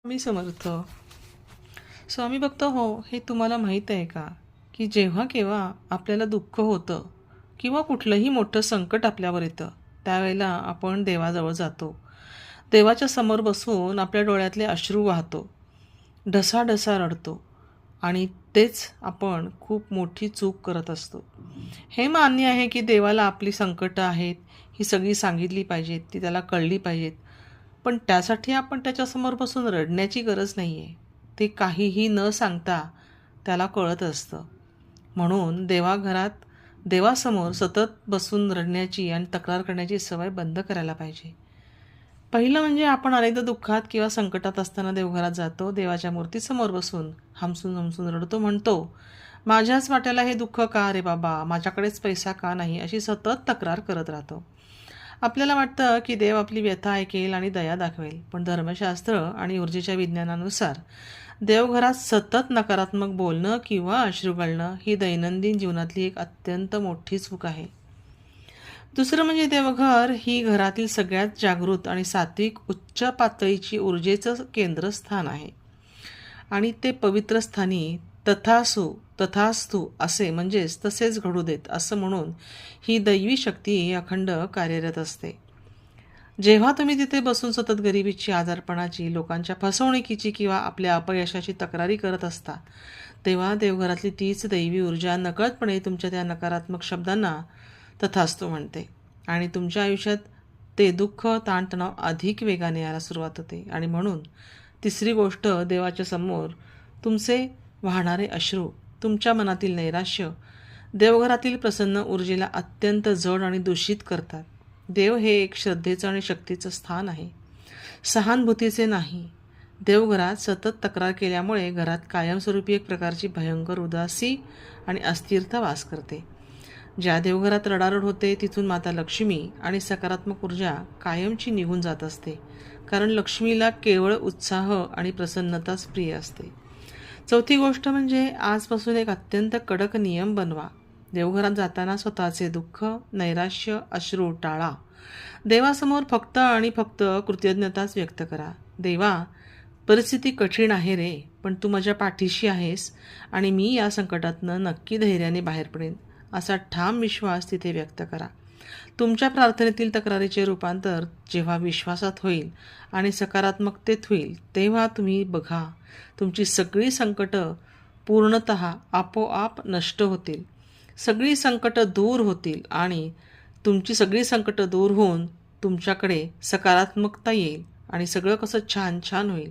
स्वामी समर्थ. स्वामी भक्त हो, हे तुम्हाला माहीत आहे का, की जेव्हा केव्हा आपल्याला दुःख होतं किंवा कुठलंही मोठं संकट आपल्यावर येतं, त्यावेळेला आपण देवाजवळ जातो. देवाच्या समोर बसून आपल्या डोळ्यातले अश्रू वाहतो, ढसाढसा रडतो आणि तेच आपण खूप मोठी चूक करत असतो. हे मान्य आहे की देवाला आपली संकटं आहेत, ही सगळी सांगितली पाहिजेत, ती त्याला कळली पाहिजेत. पण त्यासाठी आपण त्याच्यासमोर बसून रडण्याची गरज नाही आहे. ते काहीही न सांगता त्याला कळत असतं. म्हणून देवासमोर सतत बसून रडण्याची आणि तक्रार करण्याची सवय बंद करायला पाहिजे. पहिलं म्हणजे आपण अनेकदा दुःखात किंवा संकटात असताना देवघरात जातो, देवाच्या मूर्तीसमोर बसून हमसून हमसून रडतो, म्हणतो, माझ्याच वाट्याला हे दुःख का रे बाबा, माझ्याकडेच पैसा का नाही, अशी सतत तक्रार करत राहतो. आपल्याला वाटतं की देव आपली व्यथा ऐकेल आणि दया दाखवेल, पण धर्मशास्त्र आणि ऊर्जेच्या विज्ञानानुसार देवघरात सतत नकारात्मक बोलणं किंवा अश्रू गळणं ही दैनंदिन जीवनातली एक अत्यंत मोठी चूक आहे. दुसरं म्हणजे देवघर ही घरातील सगळ्यात जागृत आणि सात्विक उच्च पातळीची ऊर्जेचं केंद्रस्थान आहे आणि ते पवित्र स्थानी तथासु तथास्तु असे म्हणजेच तसेच घडू देत असं म्हणून ही दैवी शक्ती अखंड कार्यरत असते. जेव्हा तुम्ही तिथे बसून सतत गरिबीची, आजारपणाची, लोकांच्या फसवणुकीची किंवा आपल्या अपयशाची तक्रारी करत असता, तेव्हा देवघरातली तीच दैवी ऊर्जा नकळतपणे तुमच्या त्या नकारात्मक शब्दांना तथास्तु म्हणते आणि तुमच्या आयुष्यात ते दुःख, ताणतणाव अधिक वेगाने यायला सुरुवात होते. आणि म्हणून तिसरी गोष्ट, देवाच्या समोर तुमचे वाहणारे अश्रू, तुमच्या मनातील नैराश्य देवघरातील प्रसन्न ऊर्जेला अत्यंत जड आणि दूषित करतात. देव हे एक श्रद्धेचं आणि शक्तीचं स्थान आहे, सहानुभूतीचे नाही. देवघरात सतत तक्रार केल्यामुळे घरात कायमस्वरूपी एक प्रकारची भयंकर उदासी आणि अस्थिरता वास करते. ज्या देवघरात रडारड होते तिथून माता लक्ष्मी आणि सकारात्मक ऊर्जा कायमची निघून जात असते, कारण लक्ष्मीला केवळ उत्साह आणि प्रसन्नताच प्रिय असते. चौथी गोष्ट म्हणजे आजपासून एक अत्यंत कडक नियम बनवा. देवघरात जाताना स्वतःचे दुःख, नैराश्य, अश्रू टाळा. देवासमोर फक्त आणि फक्त कृतज्ञताच व्यक्त करा. देवा, परिस्थिती कठीण आहे रे, पण तू माझ्या पाठीशी आहेस आणि मी या संकटातनं नक्की धैर्याने बाहेर पडेन, असा ठाम विश्वास तिथे व्यक्त करा. तुमच्या प्रार्थनेतील तक्रारीचे रूपांतर जेव्हा विश्वासात होईल आणि सकारात्मकतेत होईल, तेव्हा तुम्ही बघा, तुमची सगळी संकटं पूर्णतः आपोआप नष्ट होतील. सगळी संकटं दूर होतील आणि तुमची सगळी संकटं दूर होऊन तुमच्याकडे सकारात्मकता येईल आणि सगळं कसं छान छान होईल.